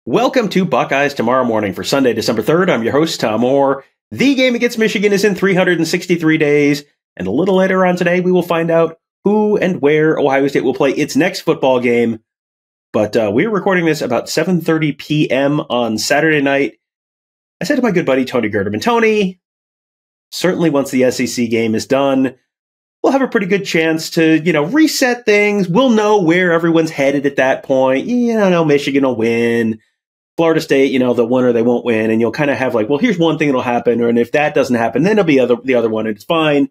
Welcome to Buckeyes Tomorrow Morning for Sunday, December 3rd. I'm your host, Tom Orr. The game against Michigan is in 363 days, and a little later on today, we will find out who and where Ohio State will play its next football game. But we're recording this about 7:30 p.m. on Saturday night. I said to my good buddy, Tony Gerdeman, Tony, certainly once the SEC game is done, we'll have a pretty good chance to, reset things. We'll know where everyone's headed at that point. Michigan will win. Florida State, they'll win or they won't win. And you'll kind of have here's one thing that'll happen. And if that doesn't happen, then it'll be the other one and it's fine.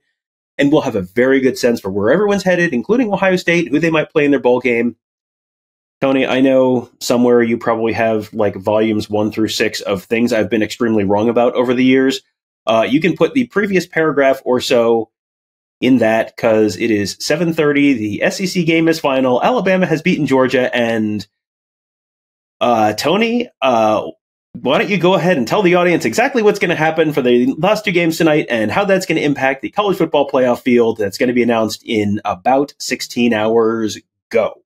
And we'll have a very good sense for where everyone's headed, including Ohio State, who they might play in their bowl game. Tony, I know somewhere you probably have volumes 1 through 6 of things I've been extremely wrong about over the years. You can put the previous paragraph or so in that because it is 7:30. The SEC game is final. Alabama has beaten Georgia. And Tony, why don't you go ahead and tell the audience exactly what's going to happen for the last two games tonight and how that's going to impact the college football playoff field that's going to be announced in about 16 hours. Go.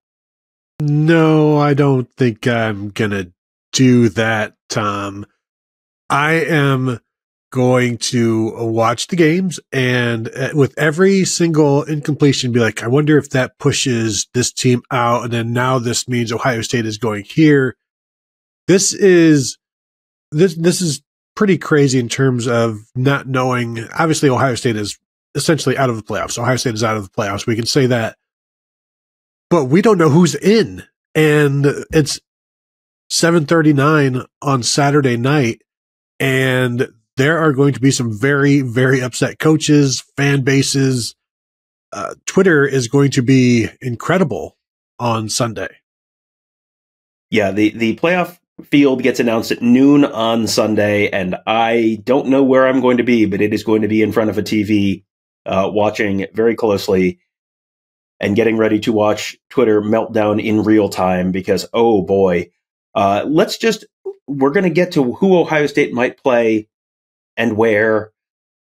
No, I don't think I'm going to do that, Tom. I am going to watch the games and with every single incompletion be like, I wonder if that pushes this team out. And then now this means Ohio State is going here. This is pretty crazy in terms of not knowing. Obviously, Ohio State is essentially out of the playoffs. Ohio State is out of the playoffs. We can say that, but we don't know who's in. And it's 7:39 on Saturday night, and there are going to be some very, very upset coaches, fan bases. Twitter is going to be incredible on Sunday. Yeah, the playoff field gets announced at noon on Sunday, and I don't know where I'm going to be, but it is going to be in front of a TV, watching very closely and getting ready to watch Twitter meltdown in real time because, oh boy, we're going to get to who Ohio State might play and where.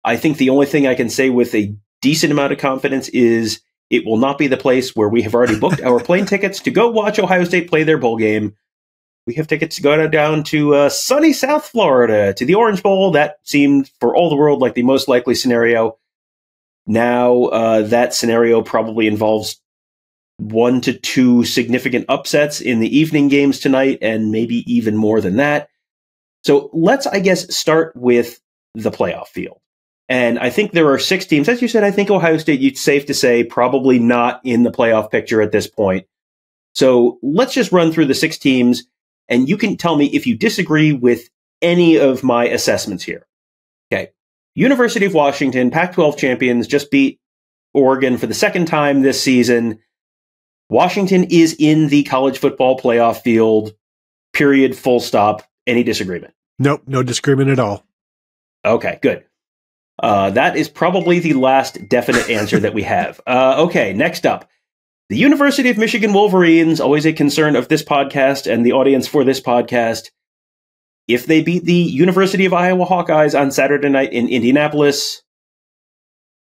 I think the only thing I can say with a decent amount of confidence is it will not be the place where we have already booked our plane tickets to go watch Ohio State play their bowl game. We have tickets to go down to sunny South Florida, to the Orange Bowl. That seemed, for all the world, like the most likely scenario. Now, that scenario probably involves 1 to 2 significant upsets in the evening games tonight, and maybe even more than that. So let's, I guess, start with the playoff field. And I think there are 6 teams. As you said, I think Ohio State, it's safe to say, probably not in the playoff picture at this point. So let's just run through the 6 teams, and you can tell me if you disagree with any of my assessments here. Okay. University of Washington, Pac-12 champions, just beat Oregon for the second time this season. Washington is in the college football playoff field, period, full stop. Any disagreement? Nope, no disagreement at all. Okay, good. That is probably the last definite answer that we have. Okay, next up. The University of Michigan Wolverines, always a concern of this podcast and the audience for this podcast. If they beat the University of Iowa Hawkeyes on Saturday night in Indianapolis,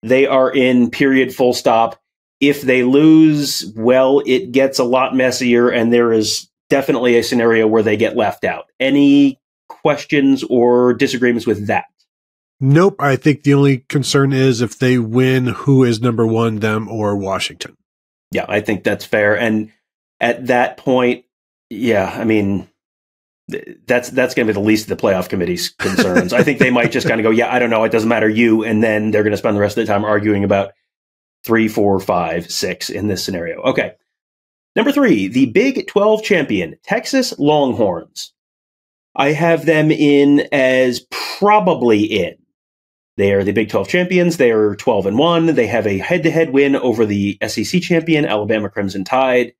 they are in, period, full stop. If they lose, well, it gets a lot messier, and there is definitely a scenario where they get left out. Any questions or disagreements with that? Nope. I think the only concern is if they win, who is number 1, them or Washington? Yeah, I think that's fair. And at that point, yeah, I mean, that's going to be the least of the playoff committee's concerns. I think they might just kind of go, yeah, I don't know, it doesn't matter, you, and then they're going to spend the rest of the time arguing about 3, 4, 5, 6 in this scenario. Okay. Number 3, the Big 12 champion, Texas Longhorns. I have them in as probably in. They are the Big 12 champions. They are 12-1. They have a head-to-head win over the SEC champion, Alabama Crimson Tide.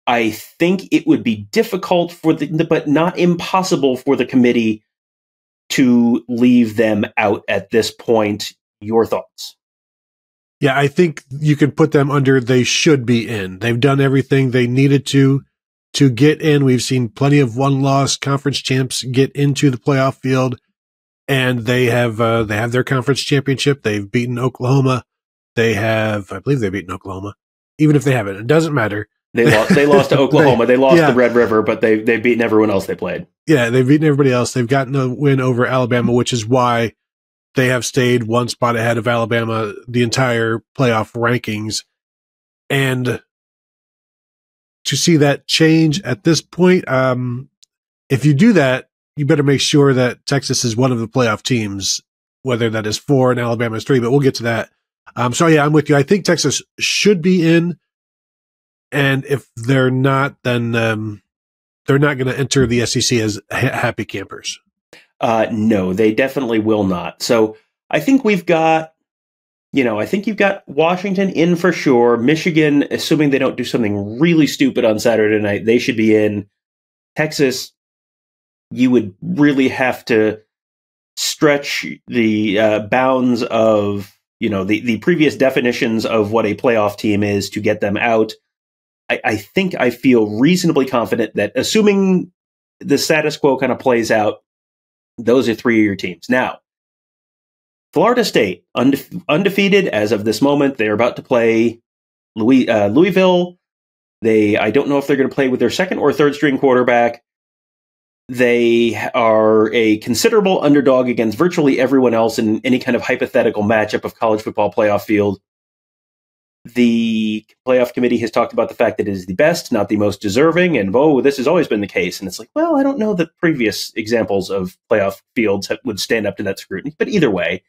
I think it would be difficult but not impossible for the committee to leave them out at this point. Your thoughts? Yeah, I think you can put them under they should be in. They've done everything they needed to get in. We've seen plenty of one-loss conference champs get into the playoff field, and they have their conference championship. They've beaten Oklahoma. I believe they've beaten Oklahoma. Even if they haven't, it doesn't matter. They lost to Oklahoma. They lost the Red River, but they've beaten everyone else they played. Yeah, they've beaten everybody else. They've gotten a win over Alabama, which is why they have stayed one spot ahead of Alabama the entire playoff rankings. And to see that change at this point, if you do that, you better make sure that Texas is one of the playoff teams, whether that is 4 and Alabama is 3, but we'll get to that. So yeah, I'm with you. I think Texas should be in. And if they're not, then they're not going to enter the SEC as happy campers. No, they definitely will not. So I think we've got, I think you've got Washington in for sure. Michigan, assuming they don't do something really stupid on Saturday night, they should be in. Texas, you would really have to stretch the bounds of, the previous definitions of what a playoff team is to get them out. I think I feel reasonably confident that, assuming the status quo kind of plays out, those are 3 of your teams. Now, Florida State, undefeated as of this moment. They're about to play Louisville. I don't know if they're going to play with their second or third string quarterback. They are a considerable underdog against virtually everyone else in any kind of hypothetical matchup of college football playoff field. The playoff committee has talked about the fact that it is the best, not the most deserving, and this has always been the case. And it's like, well, I don't know that previous examples of playoff fields would stand up to that scrutiny. But either way,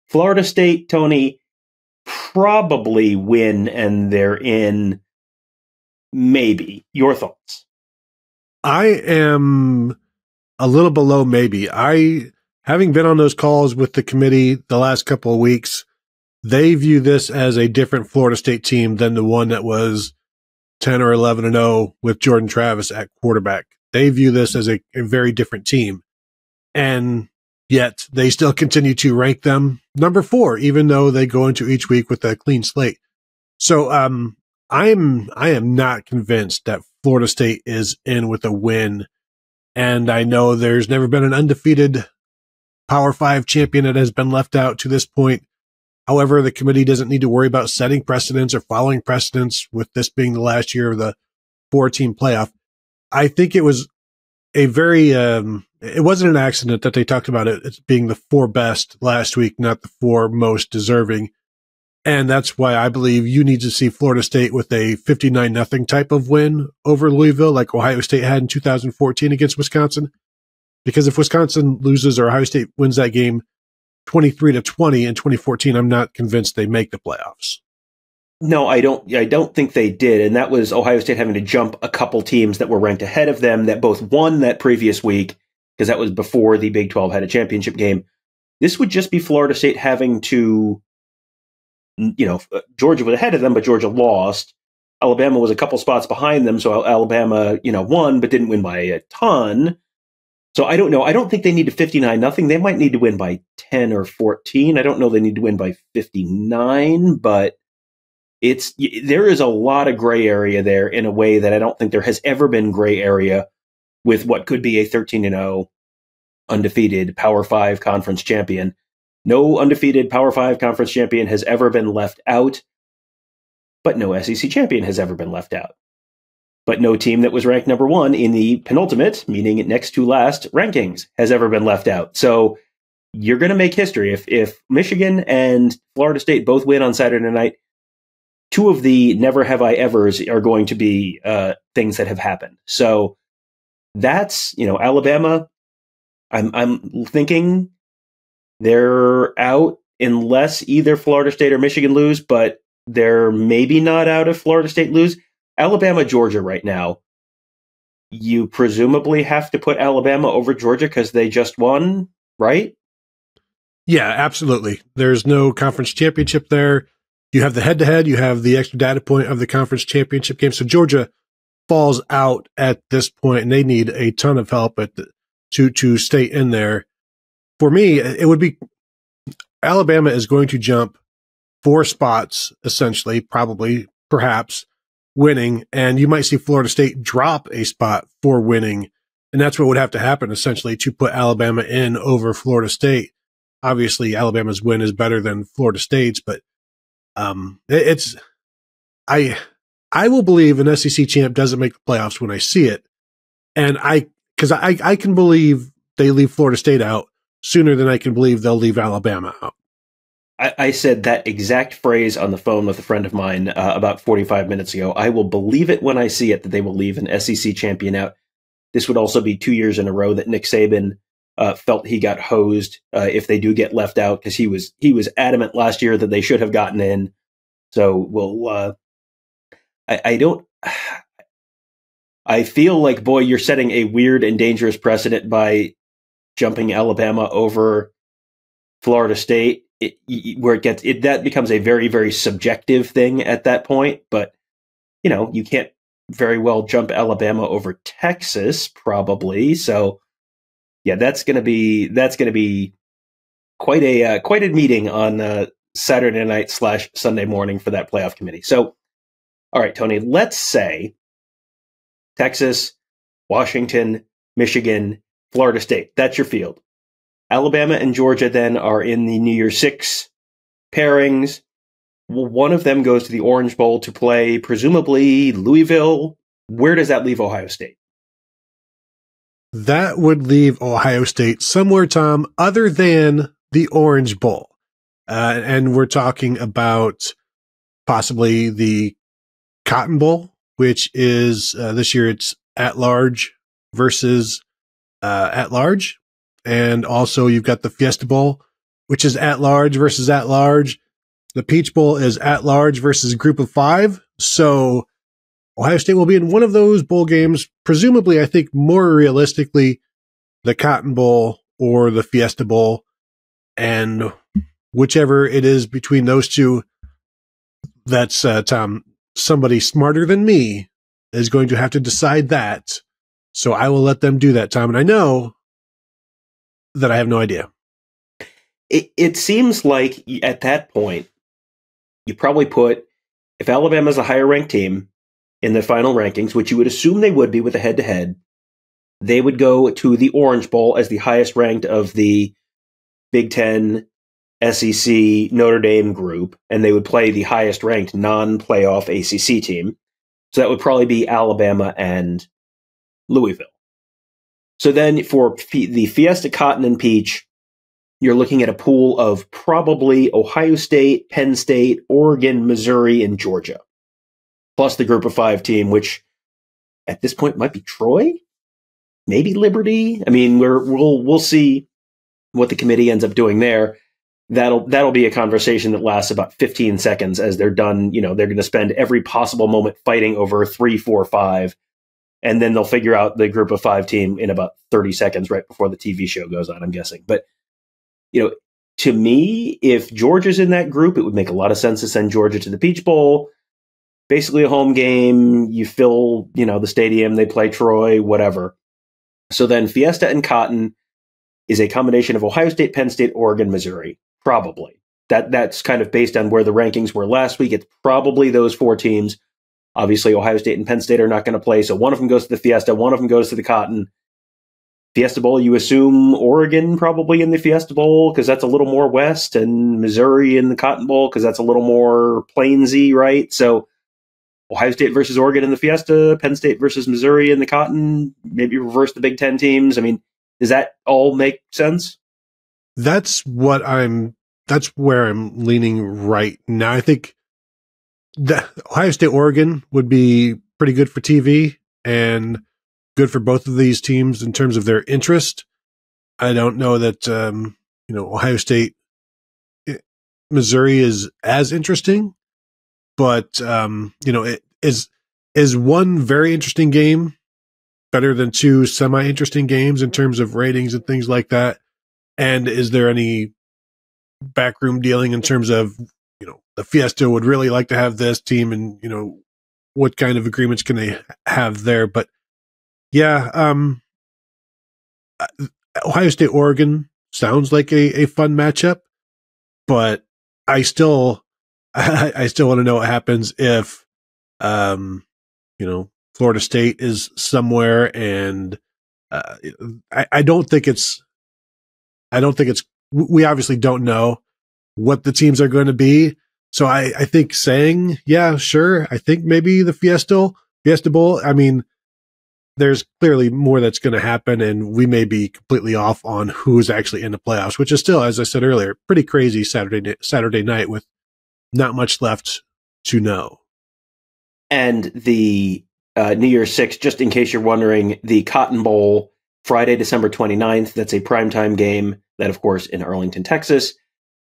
Florida State, Tony, probably win, and they're in. Maybe. Your thoughts? I am a little below maybe. Having been on those calls with the committee the last couple of weeks, they view this as a different Florida State team than the one that was 10 or 11-0 with Jordan Travis at quarterback. They view this as a very different team. And yet they still continue to rank them number 4, even though they go into each week with a clean slate. So I am not convinced that Florida State is in with a win. And I know there's never been an undefeated Power 5 champion that has been left out to this point. However, the committee doesn't need to worry about setting precedents or following precedents with this being the last year of the 4-team playoff. I think it was a very, it wasn't an accident that they talked about it as being the 4 best last week, not the 4 most deserving. And that's why I believe you need to see Florida State with a 59-0 type of win over Louisville, like Ohio State had in 2014 against Wisconsin. Because if Wisconsin loses or Ohio State wins that game 23-20 in 2014, I'm not convinced they make the playoffs. No, I don't think they did. And that was Ohio State having to jump a couple teams that were ranked ahead of them that both won that previous week, because that was before the Big 12 had a championship game. This would just be Florida State having to, Georgia was ahead of them, but Georgia lost. Alabama was a couple spots behind them, so Alabama, won, but didn't win by a ton. So I don't know. I don't think they need a 59-0. They might need to win by 10 or 14. I don't know they need to win by 59, but there is a lot of gray area there in a way that I don't think there has ever been gray area with what could be a 13-0 undefeated Power 5 conference champion. No undefeated Power 5 conference champion has ever been left out, but no SEC champion has ever been left out. But no team that was ranked number 1 in the penultimate, meaning next to last, rankings has ever been left out. So you're going to make history. If Michigan and Florida State both win on Saturday night, 2 of the never have I evers are going to be things that have happened. So that's, Alabama, I'm thinking they're out unless either Florida State or Michigan lose, but they're maybe not out if Florida State lose. Alabama, Georgia right now, you presumably have to put Alabama over Georgia because they just won, right? Yeah, absolutely. There's no conference championship there. You have the head-to-head. You have the extra data point of the conference championship game. So Georgia falls out at this point, and they need a ton of help to stay in there. For me, it would be Alabama is going to jump 4 spots, essentially, probably, perhaps, winning, and you might see Florida State drop a spot for winning, and that's what would have to happen, essentially, to put Alabama in over Florida State. Obviously, Alabama's win is better than Florida State's, but I will believe an SEC champ doesn't make the playoffs when I see it. And because I can believe they leave Florida State out sooner than I can believe they'll leave Alabama out. I said that exact phrase on the phone with a friend of mine about 45 minutes ago. I will believe it when I see it that they will leave an SEC champion out. This would also be 2 years in a row that Nick Saban felt he got hosed if they do get left out, because he was adamant last year that they should have gotten in. So I feel like, boy, you're setting a weird and dangerous precedent by jumping Alabama over Florida State. That becomes a very, very subjective thing at that point. But, you can't very well jump Alabama over Texas, probably. So, yeah, that's going to be quite a meeting on Saturday night / Sunday morning for that playoff committee. So, all right, Tony, let's say Texas, Washington, Michigan, Florida State. That's your field. Alabama and Georgia then are in the New Year's Six pairings. One of them goes to the Orange Bowl to play, presumably, Louisville. Where does that leave Ohio State? That would leave Ohio State somewhere, Tom, other than the Orange Bowl. And we're talking about possibly the Cotton Bowl, which is this year it's at-large versus at-large. And also you've got the Fiesta Bowl, which is at-large versus at-large. The Peach Bowl is at-large versus group of 5. So Ohio State will be in one of those bowl games, presumably, I think more realistically, the Cotton Bowl or the Fiesta Bowl. And whichever it is between those two, that's, Tom, somebody smarter than me is going to have to decide that. So I will let them do that, Tom. And I know that I have no idea. It seems like at that point, you probably put, if Alabama's a higher ranked team in the final rankings, which you would assume they would be with a head-to-head, they would go to the Orange Bowl as the highest ranked of the Big Ten, SEC, Notre Dame group, and they would play the highest ranked non-playoff ACC team. So that would probably be Alabama and Louisville. So then for the Fiesta, Cotton, and Peach, you're looking at a pool of probably Ohio State, Penn State, Oregon, Missouri, and Georgia, plus the group of 5 team, which at this point might be Troy, maybe Liberty. I mean, we'll see what the committee ends up doing there. That'll be a conversation that lasts about 15 seconds as they're done. They're going to spend every possible moment fighting over 3, 4, 5, and then they'll figure out the group of 5 team in about 30 seconds right before the TV show goes on, I'm guessing. But to me, if Georgia's in that group, it would make a lot of sense to send Georgia to the Peach Bowl. Basically a home game. You fill, the stadium, they play Troy, whatever. So then Fiesta and Cotton is a combination of Ohio State, Penn State, Oregon, Missouri. Probably. That's kind of based on where the rankings were last week. It's probably those 4 teams. Obviously, Ohio State and Penn State are not going to play, so one of them goes to the Fiesta, one of them goes to the Cotton. Fiesta Bowl, you assume Oregon probably in the Fiesta Bowl because that's a little more west, and Missouri in the Cotton Bowl because that's a little more plainsy, right? So Ohio State versus Oregon in the Fiesta, Penn State versus Missouri in the Cotton, maybe reverse the Big Ten teams. I mean, does that all make sense? That's where I'm leaning right now. I think that Ohio State, Oregon would be pretty good for TV and good for both of these teams in terms of their interest. I don't know that, Ohio State, Missouri is as interesting, but, it is one very interesting game better than 2 semi-interesting games in terms of ratings and things like that. And is there any backroom dealing in terms of, the Fiesta would really like to have this team and, what kind of agreements can they have there? But yeah, Ohio State, Oregon sounds like a fun matchup, but I still want to know what happens if, Florida State is somewhere and, I don't think it's, we obviously don't know what the teams are going to be, So I think saying, yeah, sure. I think maybe the Fiesta Bowl. I mean, there's clearly more that's going to happen, and we may be completely off on who's actually in the playoffs, which is still, as I said earlier, pretty crazy Saturday night with not much left to know. And the New Year's 6th, just in case you're wondering, the Cotton Bowl, Friday, December 29th. That's a primetime game that, of course, in Arlington, Texas.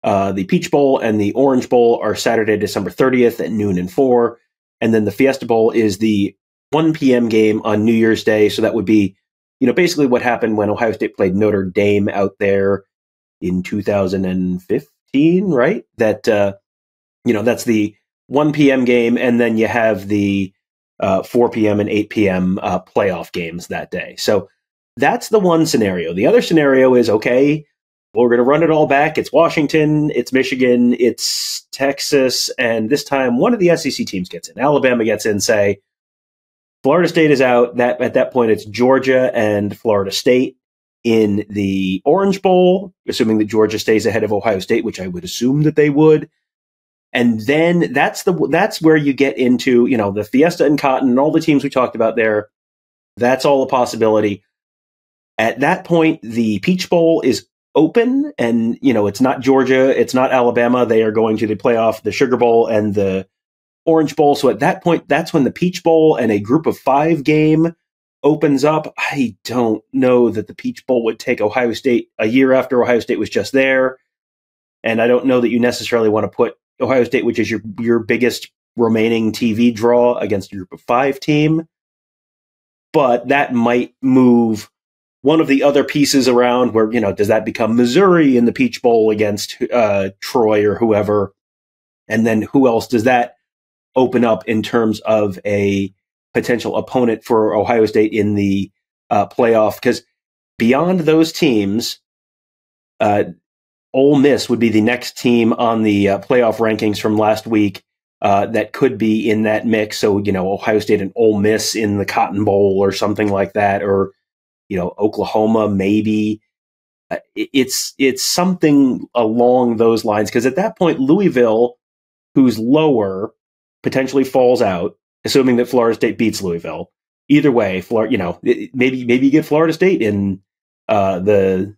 The Peach Bowl and the Orange Bowl are Saturday, December 30th at noon and 4. And then the Fiesta Bowl is the 1 p.m. game on New Year's Day. So that would be, basically what happened when Ohio State played Notre Dame out there in 2015, right? That, that's the 1 p.m. game. And then you have the 4 p.m. and 8 p.m. Playoff games that day. So that's the one scenario. The other scenario is, okay, well, we're going to run it all back. It's Washington, it's Michigan, it's Texas, and this time one of the SEC teams gets in. Alabama gets in, say. Florida State is out. At that point, it's Georgia and Florida State in the Orange Bowl, assuming that Georgia stays ahead of Ohio State, which I would assume that they would. And then that's where you get into, the Fiesta and Cotton and all the teams we talked about there. That's all a possibility. At that point, the Peach Bowl is open, and it's not Georgia, it's not Alabama. They are going to the playoff, the Sugar Bowl and the Orange Bowl. So at that point, that's when the Peach Bowl and a group of 5 game opens up. I don't know that the Peach Bowl would take Ohio State a year after Ohio State was just there, and I don't know that you necessarily want to put Ohio State, which is your biggest remaining TV draw, against a group of 5 team. But that might move one of the other pieces around where, does that become Missouri in the Peach Bowl against Troy or whoever? And then who else does that open up in terms of a potential opponent for Ohio State in the playoff? Because beyond those teams, Ole Miss would be the next team on the playoff rankings from last week that could be in that mix. So, Ohio State and Ole Miss in the Cotton Bowl or something like that, or Oklahoma, maybe. It's something along those lines, because at that point, Louisville, who's lower, potentially falls out, assuming that Florida State beats Louisville. Either way, maybe you get Florida State in the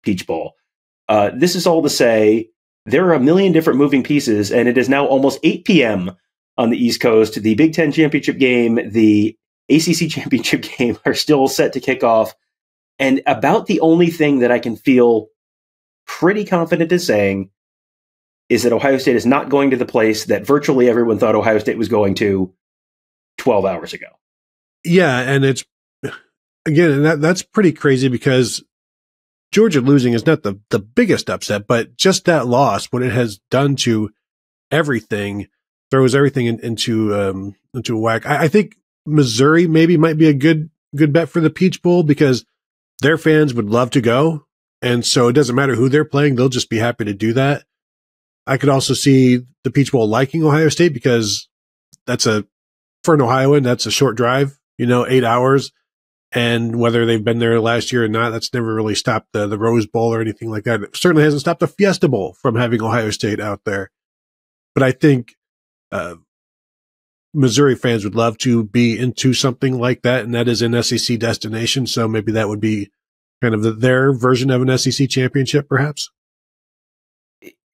Peach Bowl. This is all to say there are a million different moving pieces, and it is now almost 8 p.m. on the East Coast. The Big Ten championship game, the ACC championship game are still set to kick off. And about the only thing that I can feel pretty confident in saying is that Ohio State is not going to the place that virtually everyone thought Ohio State was going to 12 hours ago. Yeah, and it's, again, that's pretty crazy, because Georgia losing is not the biggest upset, but just that loss, what it has done to everything, throws everything into whack. I think Missouri maybe might be a good bet for the Peach Bowl, because their fans would love to go, and so it doesn't matter who they're playing; they'll just be happy to do that. I could also see the Peach Bowl liking Ohio State, because for an Ohioan, that's a short drive, 8 hours. And whether they've been there last year or not, that's never really stopped the Rose Bowl or anything like that. It certainly hasn't stopped the Fiesta Bowl from having Ohio State out there. But I think Missouri fans would love to be into something like that, and that is an SEC destination. So maybe that would be kind of their version of an SEC championship, perhaps.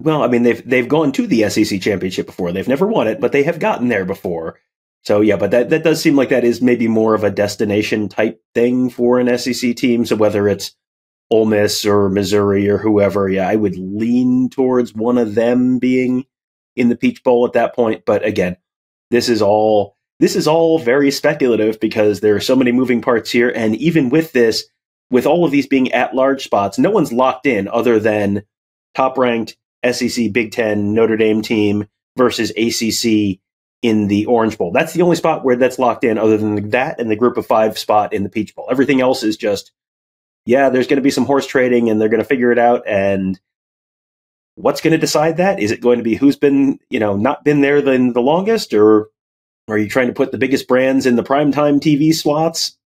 Well, I mean, they've gone to the SEC championship before. They've never won it, but they have gotten there before. So, yeah, but that does seem like that is maybe more of a destination type thing for an SEC team. So whether it's Ole Miss or Missouri or whoever, yeah, I would lean towards one of them being in the Peach Bowl at that point. But again, this is all very speculative, because there are so many moving parts here. And even with this, with all of these being at-large spots, no one's locked in other than top-ranked SEC Big Ten Notre Dame team versus ACC in the Orange Bowl. That's the only spot where that's locked in, other than that and the group of 5 spot in the Peach Bowl. Everything else is just, yeah, there's going to be some horse trading, and they're going to figure it out. And what's going to decide that? Is it going to be who's been, not been there the longest, or are you trying to put the biggest brands in the primetime TV slots?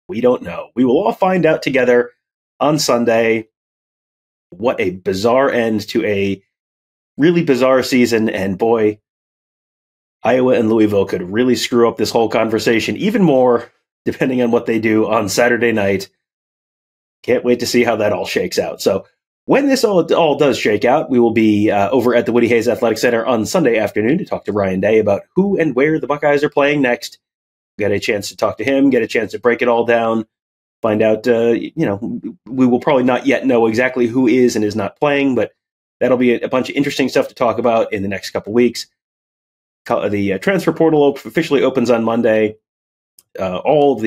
We don't know. We will all find out together on Sunday. What a bizarre end to a really bizarre season, and boy, Iowa and Louisville could really screw up this whole conversation even more, depending on what they do on Saturday night. Can't wait to see how that all shakes out. So when this all does shake out, we will be over at the Woody Hayes Athletic Center on Sunday afternoon to talk to Ryan Day about who and where the Buckeyes are playing next. Get a chance to talk to him, get a chance to break it all down, find out, we will probably not yet know exactly who is and is not playing, but that'll be a bunch of interesting stuff to talk about in the next couple weeks. The transfer portal officially opens on Monday. All of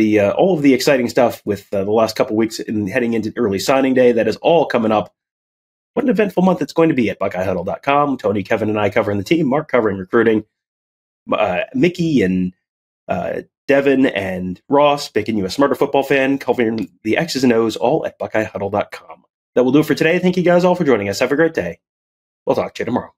the exciting stuff with the last couple weeks and heading into early signing day, that is all coming up. What an eventful month it's going to be at BuckeyeHuddle.com. Tony, Kevin, and I covering the team. Mark covering recruiting. Mickey and Devin and Ross making you a smarter football fan, covering the X's and O's, all at BuckeyeHuddle.com. That will do it for today. Thank you guys all for joining us. Have a great day. We'll talk to you tomorrow.